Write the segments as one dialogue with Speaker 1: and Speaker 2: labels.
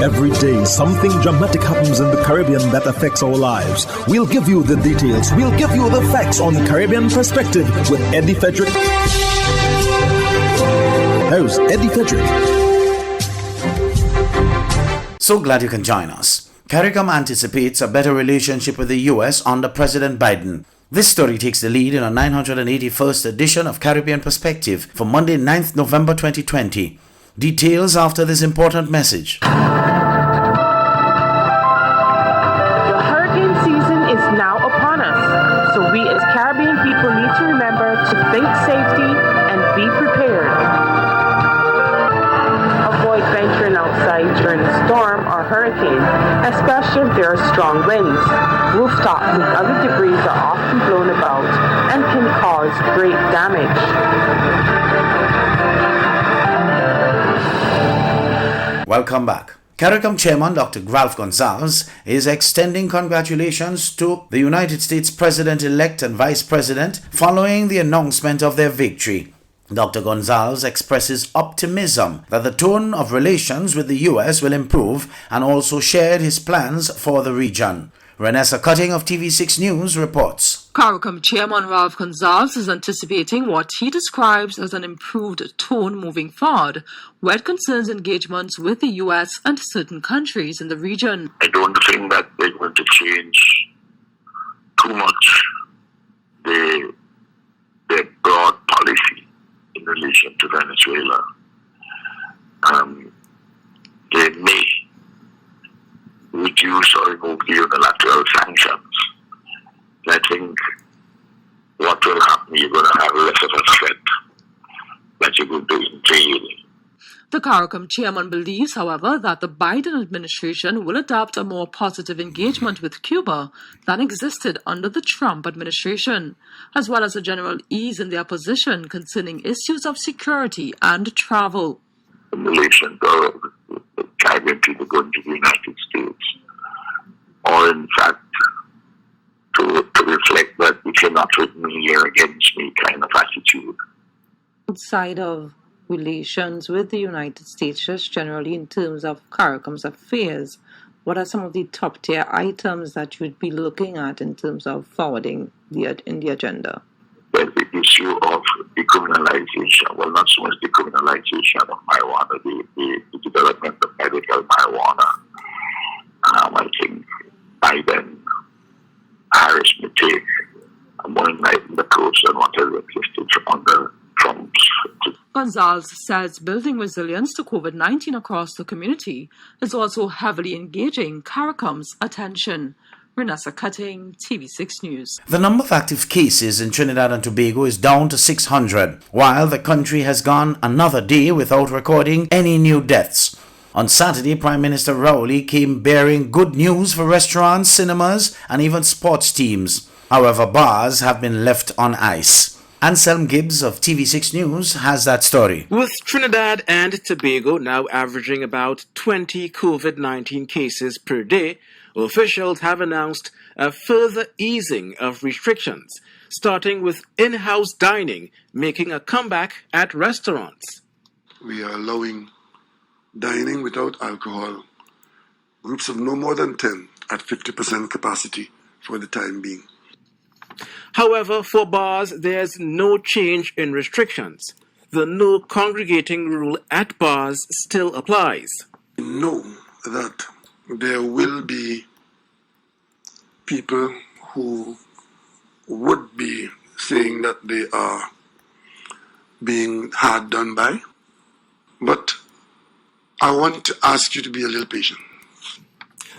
Speaker 1: Every day, something dramatic happens in the Caribbean that affects our lives. We'll give you the details. We'll give you the facts on Caribbean Perspective with Eddie Frederick. Here's Eddie Frederick.
Speaker 2: So glad you can join us. CARICOM anticipates a better relationship with the U.S. under President Biden. This story takes the lead in a 981st edition of Caribbean Perspective for Monday, 9th November 2020. Details after this important message.
Speaker 3: The hurricane season is now upon us, so we as Caribbean people need to remember to think safety and be prepared. Avoid venturing outside during a storm or hurricane, especially if there are strong winds. Rooftops and other debris are often blown about and can cause great damage.
Speaker 2: Welcome back. CARICOM Chairman Dr. Ralph Gonsalves is extending congratulations to the United States President-elect and Vice President following the announcement of their victory. Dr. Gonsalves expresses optimism that the tone of relations with the U.S. will improve and also shared his plans for the region. Renessa Cutting of TV6 News reports.
Speaker 4: CARICOM Chairman Ralph Gonsalves is anticipating what he describes as an improved tone moving forward, where it concerns engagements with the U.S. and certain countries in the region.
Speaker 5: I don't think that they're going to change too much their broad policy in relation to Venezuela. They may reduce or remove the unilateral sanctions. I think what will happen, you're going to have less of a threat that you could do in trade.
Speaker 4: The CARICOM chairman believes, however, that the Biden administration will adopt a more positive engagement with Cuba than existed under the Trump administration, as well as a general ease in their position concerning issues of security and travel.
Speaker 5: In relation to the Caribbean people going to the United States, or in fact, to reflect that if you're not with me, you're against me kind of attitude.
Speaker 4: Outside of relations with the United States, just generally in terms of CARICOM's affairs, what are some of the top tier items that you would be looking at in terms of forwarding in the agenda?
Speaker 5: There's the issue of decriminalization. Well, not so much decriminalization of marijuana, the development of medical marijuana. I think Biden, Harris may take a more enlightened approach than what has existed under Trump's.
Speaker 4: Gonsalves says building resilience to COVID-19 across the community is also heavily engaging CARICOM's attention. Renessa Cutting, TV6 News.
Speaker 2: The number of active cases in Trinidad and Tobago is down to 600, while the country has gone another day without recording any new deaths. On Saturday, Prime Minister Rowley came bearing good news for restaurants, cinemas, and even sports teams. However, bars have been left on ice. Anselm Gibbs of TV6 News has that story.
Speaker 6: With Trinidad and Tobago now averaging about 20 COVID-19 cases per day, officials have announced a further easing of restrictions, starting with in-house dining making a comeback at restaurants.
Speaker 7: We are allowing dining without alcohol, groups of no more than 10 at 50% capacity for the time being.
Speaker 6: However, for bars, there's no change in restrictions. The no congregating rule at bars still applies.
Speaker 7: We know that there will be people who would be saying that they are being hard done by, but I want to ask you to be a little patient.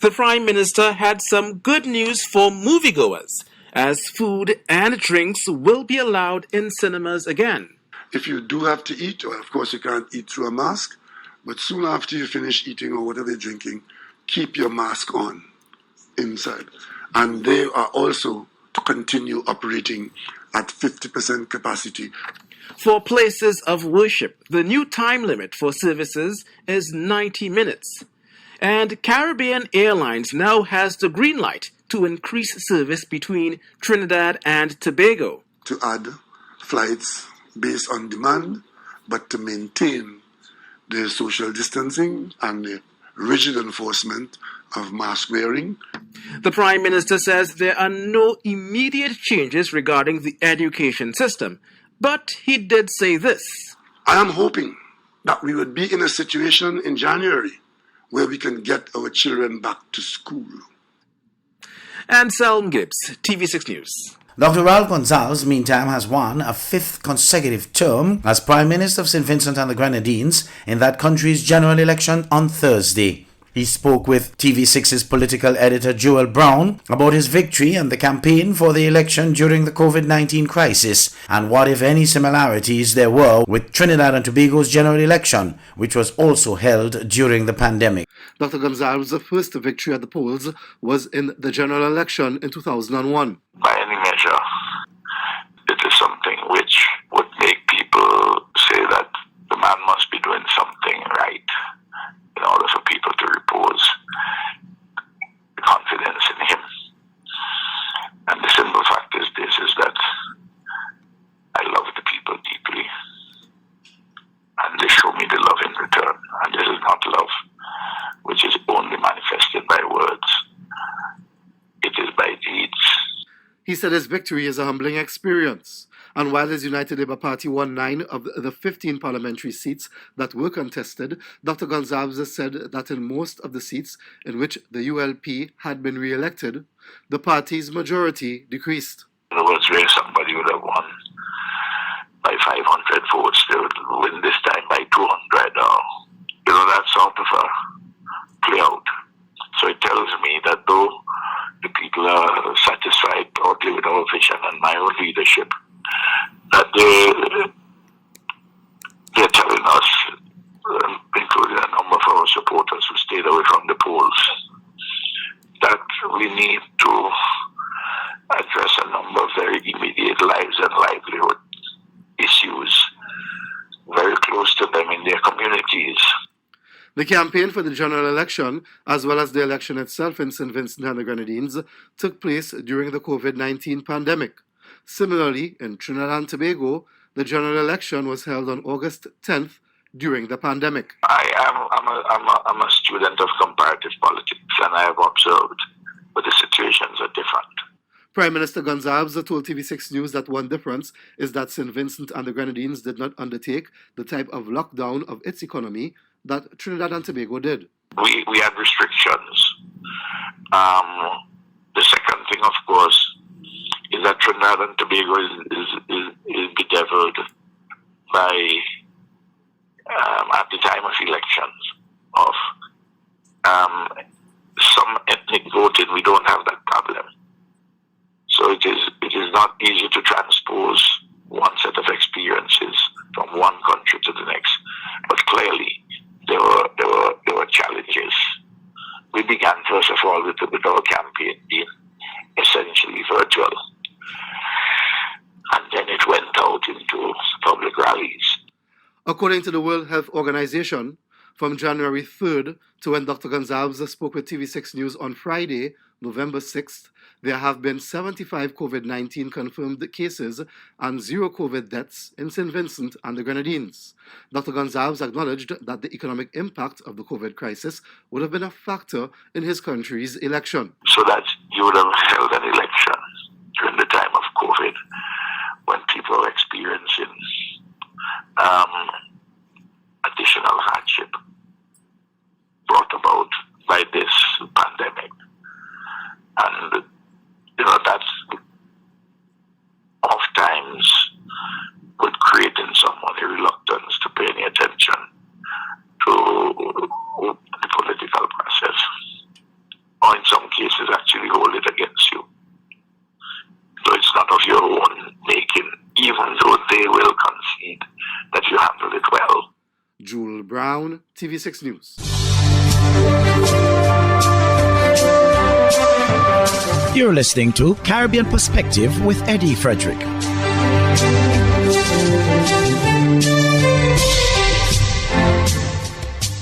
Speaker 6: The Prime Minister had some good news for moviegoers, as food and drinks will be allowed in cinemas again.
Speaker 7: If you do have to eat, or of course you can't eat through a mask, but soon after you finish eating or whatever you're drinking, keep your mask on inside. And they are also to continue operating at 50% capacity.
Speaker 6: For places of worship, the new time limit for services is 90 minutes. And Caribbean Airlines now has the green light to increase service between Trinidad and Tobago.
Speaker 7: To add flights based on demand, but to maintain the social distancing and the rigid enforcement of mask wearing.
Speaker 6: The Prime Minister says there are no immediate changes regarding the education system, but he did say this.
Speaker 7: I am hoping that we would be in a situation in January where we can get our children back to school.
Speaker 6: And Selm Gibbs, TV6 News.
Speaker 2: Dr. Ralph Gonsalves, meantime, has won a 5th consecutive term as Prime Minister of St. Vincent and the Grenadines in that country's general election on Thursday. He spoke with TV6's political editor Joel Brown about his victory and the campaign for the election during the COVID-19 crisis and what, if any, similarities there were with Trinidad and Tobago's general election, which was also held during the pandemic.
Speaker 8: Dr. Gonsalves' first victory at the polls was in the general election in 2001.
Speaker 5: By any measure, it is something which would make people say that the man must be doing something right in order for people to repose confidence in him. And the simple fact is this, is that I love the people deeply, and they show me the love in return. And this is not love which is only manifested by words. It is by deeds.
Speaker 8: He said his victory is a humbling experience. And while his United Labour Party won 9 of the 15 parliamentary seats that were contested, Dr. Gonsalves said that in most of the seats in which the ULP had been re-elected, the party's majority decreased.
Speaker 5: In other words, where somebody would have won by 500 votes, they would win this time by 200, or, that sort of a play out. So it tells me that though the people are satisfied totally with our vision and my own leadership, that they're telling us, including a number of our supporters who stayed away from the polls, that we need to address a number of very immediate lives and livelihood issues very close to them in their communities.
Speaker 8: The campaign for the general election, as well as the election itself in St. Vincent and the Grenadines, took place during the COVID-19 pandemic. Similarly, in Trinidad and Tobago, the general election was held on August 10th during the pandemic.
Speaker 5: I'm a student of comparative politics, and I have observed, but the situations are different.
Speaker 8: Prime Minister Gonsalves told TV6 News that one difference is that St. Vincent and the Grenadines did not undertake the type of lockdown of its economy that Trinidad and Tobago did.
Speaker 5: We had restrictions. The second thing, of course, is that Trinidad and Tobago is bedeviled by, at the time of elections, of some ethnic voting. We don't have that problem. So it is not easy to transpose one set of experiences from one country to the next. But clearly, there were challenges. We began, first of all, with our campaign being essentially virtual. And then it went out into public rallies.
Speaker 8: According to the World Health Organization, from January 3rd to when Dr. Gonsalves spoke with TV6 News on Friday, November 6th, there have been 75 COVID-19 confirmed cases and 0 COVID deaths in St. Vincent and the Grenadines. Dr. Gonsalves acknowledged that the economic impact of the COVID crisis would have been a factor in his country's election.
Speaker 5: So that you would have held an election during the time of COVID when people were experiencing additional hardship brought about by this pandemic. And that's oftentimes would create in someone a reluctance to pay any attention to the political process, or in some cases actually hold it against you. So it's not of your own making, even though they will concede that you handled it well.
Speaker 8: Joel Brown, TV6 News.
Speaker 1: You're listening to Caribbean Perspective with Eddie Frederick.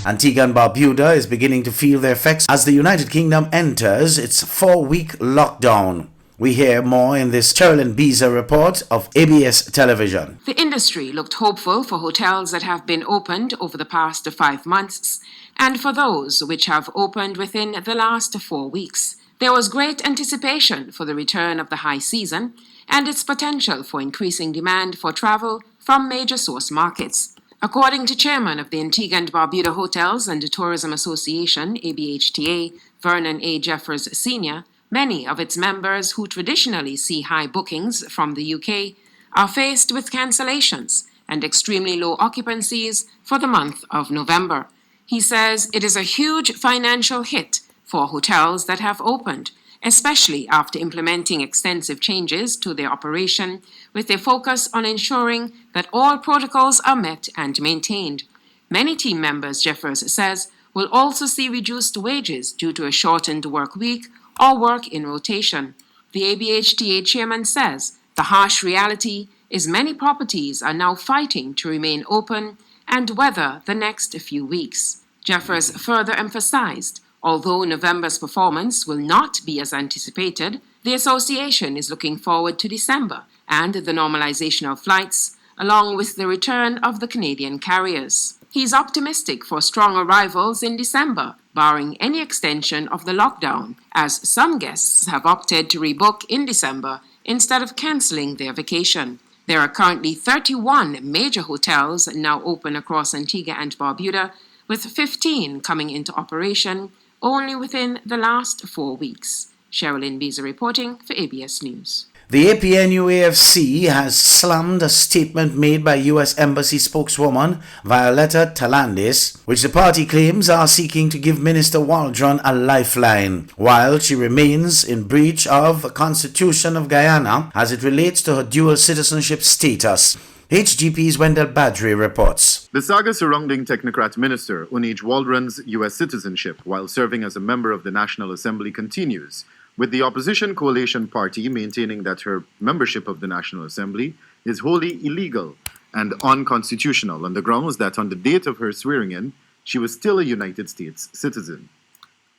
Speaker 2: Antigua and Barbuda is beginning to feel the effects as the United Kingdom enters its 4-week lockdown. We hear more in this Sherilyn Beezer report of ABS Television.
Speaker 9: The industry looked hopeful for hotels that have been opened over the past 5 months, and for those which have opened within the last 4 weeks. There was great anticipation for the return of the high season and its potential for increasing demand for travel from major source markets. According to Chairman of the Antigua and Barbuda Hotels and Tourism Association, ABHTA, Vernon A. Jeffers Sr., many of its members who traditionally see high bookings from the UK are faced with cancellations and extremely low occupancies for the month of November. He says it is a huge financial hit for hotels that have opened, especially after implementing extensive changes to their operation with a focus on ensuring that all protocols are met and maintained. Many team members, Jeffers says, will also see reduced wages due to a shortened work week or work in rotation. The ABHTA chairman says the harsh reality is many properties are now fighting to remain open and weather the next few weeks. Jeffers further emphasized, although November's performance will not be as anticipated, the association is looking forward to December and the normalization of flights, along with the return of the Canadian carriers. He's optimistic for strong arrivals in December, barring any extension of the lockdown, as some guests have opted to rebook in December instead of canceling their vacation. There are currently 31 major hotels now open across Antigua and Barbuda, with 15 coming into operation only within the last 4 weeks. Sherilyn Beezer reporting for ABS News.
Speaker 2: The APNUAFC has slammed a statement made by U.S. Embassy spokeswoman Violeta Talandis, which the party claims are seeking to give Minister Waldron a lifeline, while she remains in breach of the Constitution of Guyana as it relates to her dual citizenship status. HGP's Wendell Badri reports.
Speaker 10: The saga surrounding technocrat minister Unij Waldron's U.S. citizenship while serving as a member of the National Assembly continues, with the opposition coalition party maintaining that her membership of the National Assembly is wholly illegal and unconstitutional on the grounds that on the date of her swearing-in, she was still a United States citizen.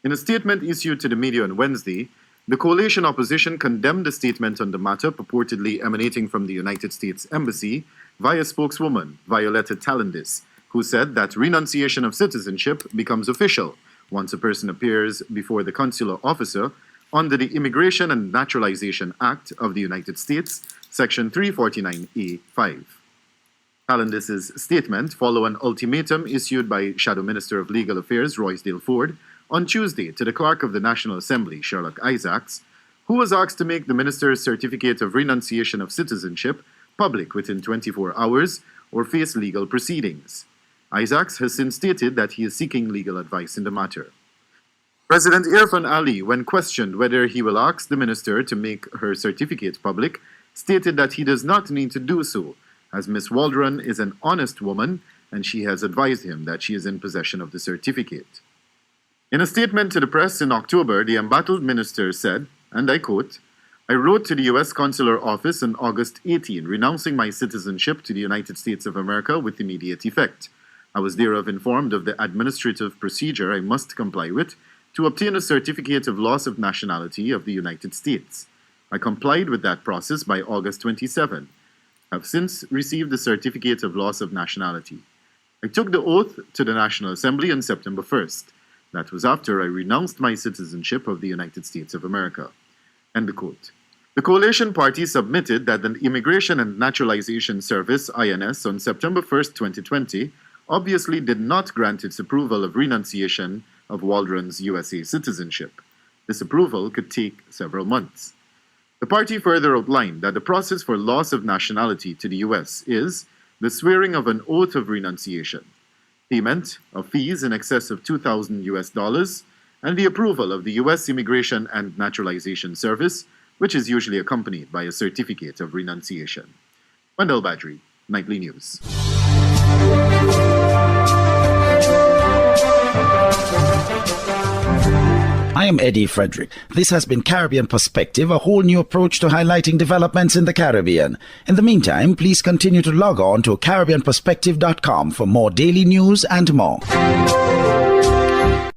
Speaker 10: In a statement issued to the media on Wednesday, the coalition opposition condemned the statement on the matter purportedly emanating from the United States Embassy via spokeswoman Violeta Talandis, who said that renunciation of citizenship becomes official once a person appears before the consular officer under the Immigration and Naturalization Act of the United States, Section 349A5. Talandis' statement followed an ultimatum issued by Shadow Minister of Legal Affairs Roysdale Ford on Tuesday to the Clerk of the National Assembly, Sherlock Isaacs, who was asked to make the minister's certificate of renunciation of citizenship public within 24 hours or face legal proceedings. Isaacs has since stated that he is seeking legal advice in the matter. President Irfan Ali, when questioned whether he will ask the minister to make her certificate public, stated that he does not need to do so, as Ms. Waldron is an honest woman and she has advised him that she is in possession of the certificate. In a statement to the press in October, the embattled minister said, and I quote, "I wrote to the U.S. Consular Office on August 18, renouncing my citizenship to the United States of America with immediate effect. I was thereof informed of the administrative procedure I must comply with to obtain a certificate of loss of nationality of the United States. I complied with that process by August 27. I have since received the certificate of loss of nationality. I took the oath to the National Assembly on September 1st. That was after I renounced my citizenship of the United States of America." End quote. The coalition party submitted that the Immigration and Naturalization Service, INS, on September 1st, 2020, obviously did not grant its approval of renunciation of Waldron's USA citizenship. This approval could take several months. The party further outlined that the process for loss of nationality to the U.S. is the swearing of an oath of renunciation, payment of fees in excess of $2,000, and the approval of the U.S. Immigration and Naturalization Service, which is usually accompanied by a certificate of renunciation. Wendell Badri, Nightly News.
Speaker 1: I am Eddie Frederick. This has been Caribbean Perspective, a whole new approach to highlighting developments in the Caribbean. In the meantime, please continue to log on to CaribbeanPerspective.com for more daily news and more.